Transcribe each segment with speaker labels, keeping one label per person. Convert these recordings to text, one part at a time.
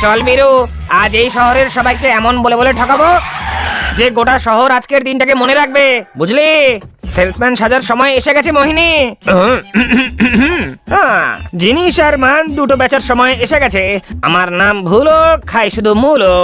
Speaker 1: চল বীরু, আজ এই শহরের সবাইকে এমন বলে বলে ঠকাবো যে গোটা শহর আজকের দিনটাকে মনে রাখবে, বুঝলি? সেলসম্যান সাজার সময় এসে গেছে মোহিনী। জিনিস আর মান দুটো বেচার সময় এসে গেছে। আমার নাম ভুলো, খাই শুধু মূলো।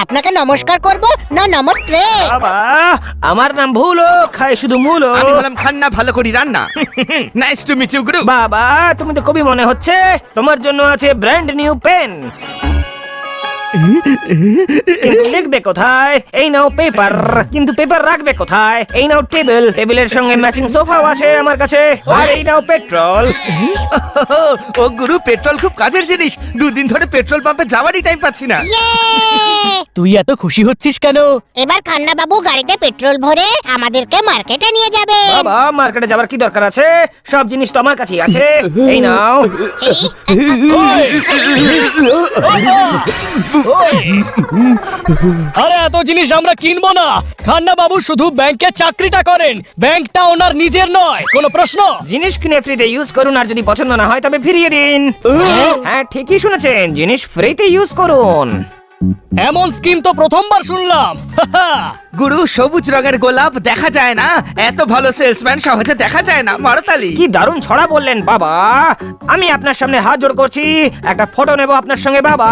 Speaker 2: আপনাকে নমস্কার করব না নমস্তে?
Speaker 1: বাবা, আমার নাম ভুলো, খাই শুধু মূলো।
Speaker 3: আমি বললাম খান্না, ভালো করি রান্না। নাইস টু মিট ইউ গুরু।
Speaker 1: বাবা, তুমি তো কবি মনে হচ্ছে। তোমার জন্য আছে ব্র্যান্ড নিউ পেন। লিখবে কোথায়? এই নাও পেপার। কিন্তু পেপার রাখবে কোথায়? এই নাও টেবিল। টেবিলের সঙ্গে ম্যাচিং সোফাও আছে আমার কাছে। আর এই নাও পেট্রোল।
Speaker 3: ও গুরু, পেট্রোল খুব কাজের জিনিস। দুদিন ধরে পেট্রোল পাম্পে যাওয়ারই টাইম পাচ্ছি না।
Speaker 4: তুই এত খুশি হচ্ছিস কেন?
Speaker 2: এবার খান্না বাবু গাড়িতে পেট্রোল ভরে আমাদেরকে মার্কেটে নিয়ে যাবে।
Speaker 1: বাবা, মার্কেটে যাবার কি দরকার আছে? সব জিনিস তো আমার কাছেই আছে। এই নাও।
Speaker 4: আরে এত জিনিস আমরা কিনবো না। খান্না বাবু শুধু ব্যাংকে চাকরিটা করেন, ব্যাংকটা ওনার নিজের নয়। কোনো প্রশ্ন?
Speaker 1: জিনিস কিনে ফ্রিতে ইউজ করুন, আর যদি পছন্দ না হয় তবে ফিরিয়ে দিন। হ্যাঁ, ঠিকই শুনেছেন, জিনিস ফ্রিতে ইউজ করুন।
Speaker 4: এমন স্কিম তো প্রথমবার শুনলাম।
Speaker 3: গুরু, সবুজ রঙের গোলাপ দেখা যায় না, এত ভালো সেলসম্যান সহজে দেখা যায় না। মারতালি।
Speaker 1: কি দারুণ ছড়া বললেন বাবা। আমি আপনার সামনে হাত জোড় করছি, একটা ফটো নেব আপনার সঙ্গে বাবা।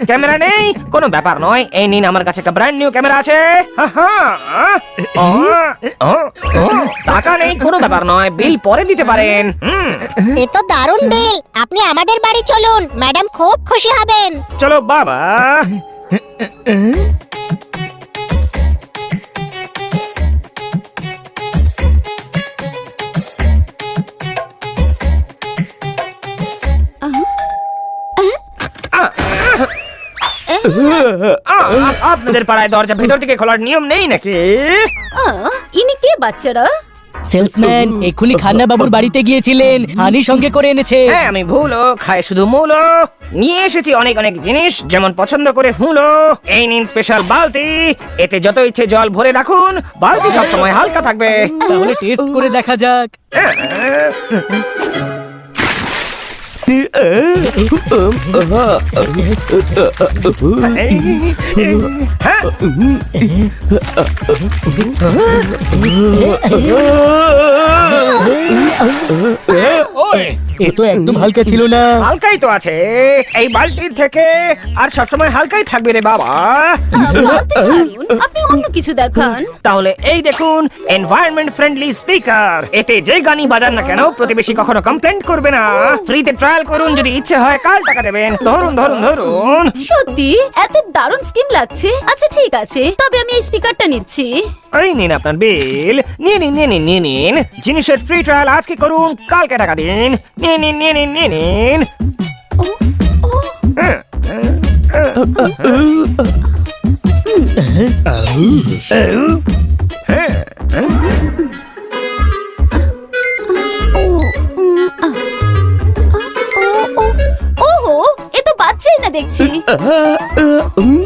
Speaker 1: ক্যামেরা নেই? কোনো ব্যাপার নয়, এই নিন, আমার কাছে একটা ব্র্যান্ড নিউ ক্যামেরা আছে। টাকা নেই? কোনো ব্যাপার নয়, বিল পরে দিতে পারেন।
Speaker 2: এ তো দারুণ ডিল। আপনি আমাদের বাড়ি চলুন, ম্যাডাম খুব খুশি হবেন।
Speaker 1: চলো বাবা। আপনাদের পাড়ায় দরজা ভেতর থেকে খোলার নিয়ম নেই নাকি?
Speaker 5: ইনি কে বাচ্চারা?
Speaker 4: সেলসম্যান এক্ষুনি খান্না বাবুর বাড়িতে গিয়েছিলেন, হানি সঙ্গে করে এনেছে।
Speaker 1: হ্যাঁ, আমি ভুলো, খাই শুধু মূলো। নিয়ে এসেছি অনেক অনেক জিনিস, যেমন পছন্দ করে হুলো। এই নিন স্পেশাল বালতি, এতে যত ইচ্ছে জল ভরে রাখুন। বালতি সবসময় হালকা থাকবে।
Speaker 4: তাহলে টেস্ট করে দেখা যাক। এ তো একদম হালকা ছিল না।
Speaker 1: হালকাই তো আছে এই বালতির থেকে, আর সবসময় হালকাই থাকবে রে বাবা।
Speaker 5: আপনি অন্য কিছু দেখান।
Speaker 1: তাহলে এই দেখুন, এনভায়রনমেন্ট ফ্রেন্ডলি স্পিকার। এতে যে গানই বাজান না কেন প্রতিবেশী কখনো কমপ্লেন্ট করবে না। ফ্রিতে ট্রায়াল করুন, যদি ইচ্ছে হয় কাল টাকা দেবেন। ধরুন ধরুন ধরুন।
Speaker 5: সত্যি এত দারুণ স্কিম লাগছে। আচ্ছা ঠিক আছে, তবে আমি এই স্পিকারটা নিচ্ছি।
Speaker 1: এই নিন আপনার বিল। নিয়ে নিন নিয়ে নিন নিয়ে নিন। জিনিসের ফ্রি ট্রায়াল আজকে করুন, কালকে টাকা দিন। নিয়ে নিন নিয়ে নিন নিয়ে নিন।
Speaker 5: ওহো, এ তো বাচ্চাই না দেখছি।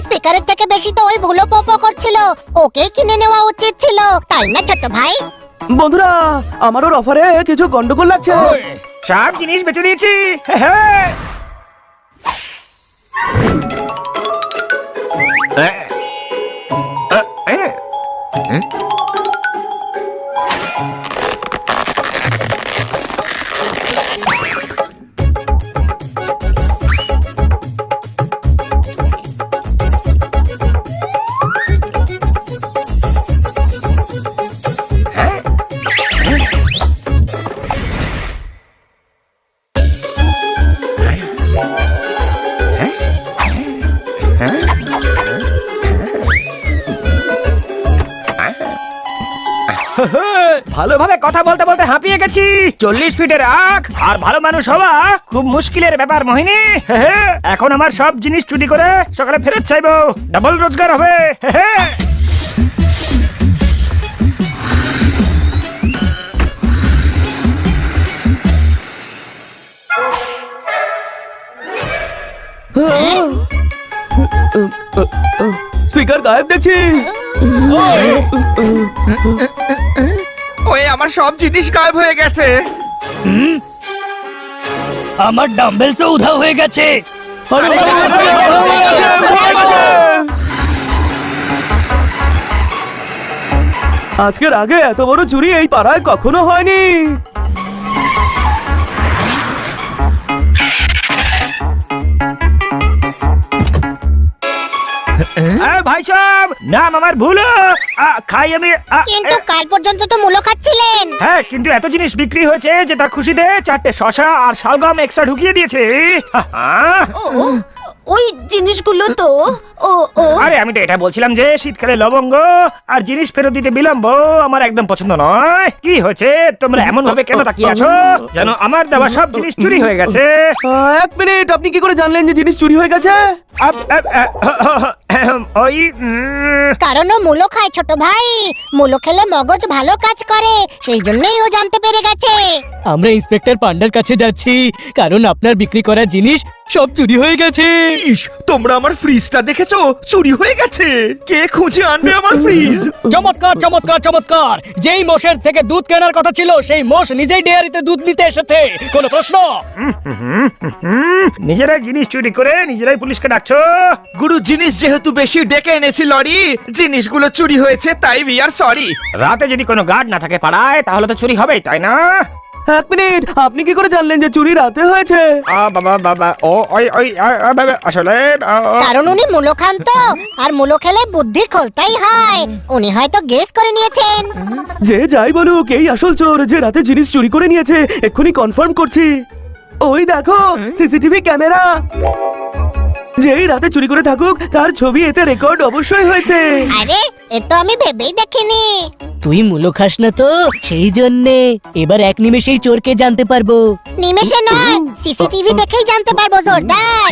Speaker 2: স্পিকারের থেকে বেশি তো ওই ভুলো পোপো করছিল। ওকে কিনে নেওয়া উচিত ছিল, তাই না ছোট ভাই?
Speaker 6: বন্ধুরা, আমার ওর অফারে কিছু গন্ডগোল লাগছে।
Speaker 1: সব জিনিস বেচে দিয়েছি। ভালোভাবে কথা বলতে বলতে হাঁপিয়ে গেছি। 40 ফিটের আখ আর ভালো মানুষ হওয়া খুব মুশকিলের ব্যাপার মোহিনী। এখন আমার সব জিনিস চুরি করে সকালে ফেরত চাইবো, ডাবল রোজগার হবে।
Speaker 6: স্পিকার গায়েব দেখছি।
Speaker 3: ওই আমার সব জিনিস গায়েব হয়ে গেছে।
Speaker 4: আমার ডাম্বেলসও উধাও হয়ে গেছে।
Speaker 6: আজকের আগে এত বড় চুরি এই পাড়ায় কখনো হয়নি।
Speaker 1: ভাই সাহেব, নাম আমার ভুল। খাই আমি।
Speaker 2: কিন্তু কাল পর্যন্ত তো মূলো খাচ্ছিলেন।
Speaker 1: হ্যাঁ, কিন্তু এত জিনিস বিক্রি হয়েছে যে তার খুশিতে 4টে শশা আর শালগম এক্সট্রা ঢুকিয়ে দিয়েছে।
Speaker 5: ওই জিনিসগুলো তো ও ও
Speaker 1: আরে আমি তো এটা বলছিলাম যে শীতকালে লবঙ্গ আর জিনিস ফেরত দিতে বিলম্ব আমার একদম পছন্দ নয়। কি হয়েছে তোমরা এমন ভাবে কেন তাকিয়ে আছো যেন আমার দেওয়া সব জিনিস চুরি হয়ে গেছে?
Speaker 6: 1 মিনিট, আপনি কি করে জানলেন যে জিনিস চুরি হয়ে গেছে?
Speaker 1: ওই
Speaker 2: কারণ ও মূলো খায় ছোট ভাই। মূলো খেলে মগজ ভালো কাজ করে, সেই জন্যই ও জানতে পেরে গেছে।
Speaker 4: আমরা ইন্সপেক্টর পান্ডার কাছে যাচ্ছি কারণ আপনার বিক্রি করা জিনিস সব চুরি হয়ে গেছে।
Speaker 3: ইস, তোমরা আমার ফ্রিজটা দেখেছো? চুরি হয়ে গেছে। কে খুঁজে আনবে আমার ফ্রিজ?
Speaker 4: চমৎকার চমৎকার চমৎকার! যেই মোষের থেকে দুধ কেনার কথা ছিল সেই মোষ নিজেই ডেয়ারিতে দুধ নিতে এসেছে। কোনো প্রশ্ন?
Speaker 1: নিজেরাই জিনিস চুরি করে নিজেরাই পুলিশকে ডাকছো?
Speaker 3: গুরু, জিনিস যেহেতু বেশি ডেকে এনেছি লরি, জিনিসগুলো চুরি হয়েছে, তাই উই আর সরি।
Speaker 1: রাতে যদি কোনো গার্ড না থাকে পাড়ায় তাহলে তো চুরি হবেই, তাই না?
Speaker 6: 1 মিনিট, আপনি কি করে জানলেন যে চুরি রাতে হয়েছে?
Speaker 1: বাবা বাবা, ও ওই ওই আসলে
Speaker 2: কারণ উনি মূলো খান তো, আর মূলো খেলে বুদ্ধি খোলতাই হয়। উনি হয়তো গেস করে নিয়েছেন।
Speaker 6: যে যাই বলুক, এই আসল চোর যে রাতে জিনিস চুরি করে নিয়েছে, এক্ষুনি কনফার্ম করছি। ওই দেখো সিসিটিভি ক্যামেরা। যেই রাতে চুরি করে থাকুক তার ছবি এতে রেকর্ড অবশ্যই হয়েছে।
Speaker 2: আরে এ তো আমি ভেবেই দেখিনি।
Speaker 7: তুই মূলো খাস না তো, সেই জন্যে এবার এক নিমেষেই চোরকে জানতে পারবো।
Speaker 2: নিমেষে নয়, সিসিটিভি দেখেই জানতে পারবো জোরদার।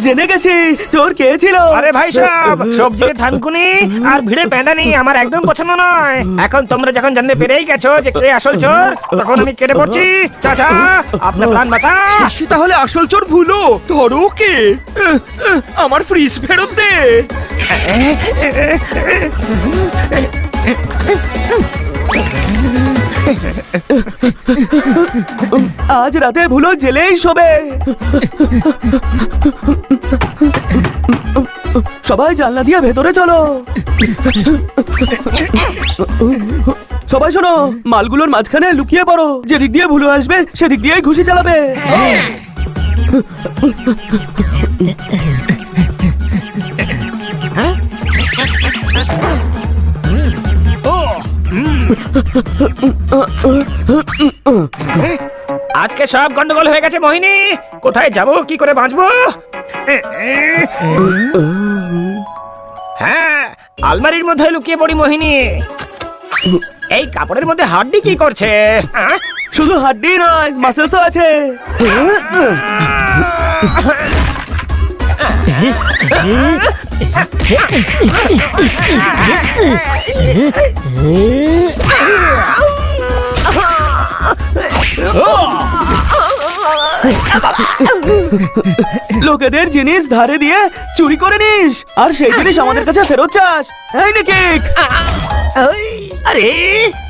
Speaker 6: জেনে গেছি চোর কে ছিল।
Speaker 1: আরে ভাই সাহেব, সবজিতে থানকুনি আর ভিড়ে প্যাঁদানি আমার একদম পছন্দ নয়। এখন তোমরা যখন জানতে পেরেই গেছো যে কে আসল চোর, তখন আমি কেটে পড়ছি। চাচা, আপনার প্রাণ বাঁচা।
Speaker 3: সে তাহলে আসল চোর ভুলো। ধরো কে? আমার ফ্রিজ ফেরত দে।
Speaker 6: আজ রাতে ভুলো জেলেই শোবে। সবাই জানলা দিয়ে ভেতরে চলো। সবাই শোনো, মালগুলোর মাঝখানে লুকিয়ে পড়ো। যেদিক দিয়ে ভুলো আসবে সেদিক দিয়েই ঘুষি চালাবে।
Speaker 1: আজকে সব গন্ডগোল হয়ে গেছে মোহিনী। কোথায় যাব, কি করে বাঁচবো? হ্যাঁ, আলমারির মধ্যে লুকিয়ে পড়ি মোহিনী। এই কাপড়ের মধ্যে হাড্ডি কি করছে?
Speaker 6: শুধু হাড্ডি নয়, মাসেলসও আছে। লোকেদের জিনিস ধারে দিয়ে চুরি করে নিস, আর সেই জিনিস আমাদের কাছে ফেরত চাস। এই নে কেক।
Speaker 1: আরে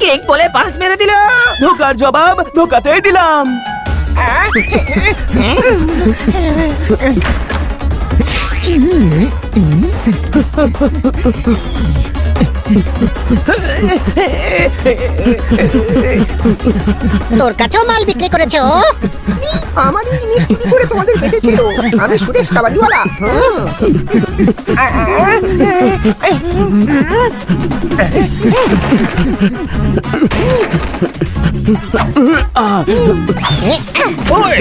Speaker 1: কেক বলে পাঁচ মেরে দিল।
Speaker 6: ধোকার জবাব ধোকাতেই দিলাম।
Speaker 2: তোর কাছেও মাল বিক্রি করেছো?
Speaker 8: আমারই জিনিস চুরি করে তোমাদের বেঁচেছিল। আমি সুরেশ কাবাড়িওয়ালা।
Speaker 4: ওই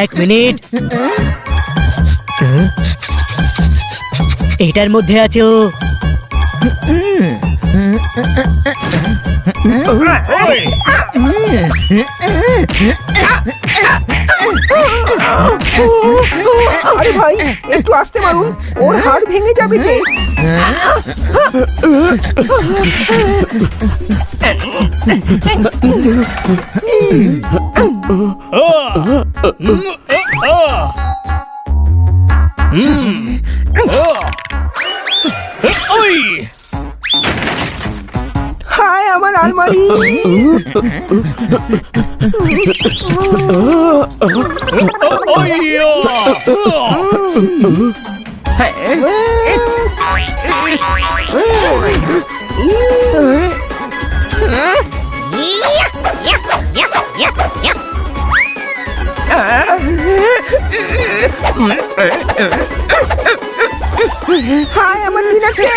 Speaker 7: এক মিনিট, এটার মধ্যে আছে ও।
Speaker 4: ওই
Speaker 8: আরে ভাই একটু আসতে মারুন, ওর হাড় ভেঙে যাবে যে।
Speaker 4: ওই
Speaker 8: হায় আমার আলমারি।
Speaker 2: ইয়া, ইয়া, ইয়া, ইয়া, ইয়া।
Speaker 8: হায় আমার ডিনার সেট।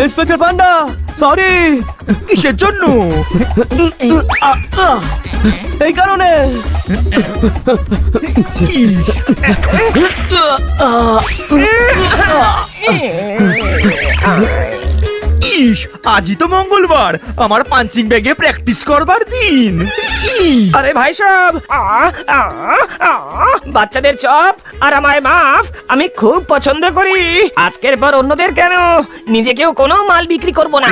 Speaker 6: ইন্সপেক্টর পান্ডা, সরি।
Speaker 3: কিসের জন্য?
Speaker 6: এই কারণে।
Speaker 3: ইস, আজই তো মঙ্গলবার, আমার পাঞ্চিং ব্যাগে প্র্যাকটিস করবার দিন।
Speaker 1: আরে ভাই সব বাচ্চাদের চপ আর আমায় মাফ আমি খুব পছন্দ করি। আজকের পর অন্যদের কেন, নিজেকেও কোনো মাল বিক্রি করব না।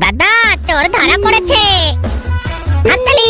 Speaker 2: দাদা চোর ধরা পড়েছে। হাততালি।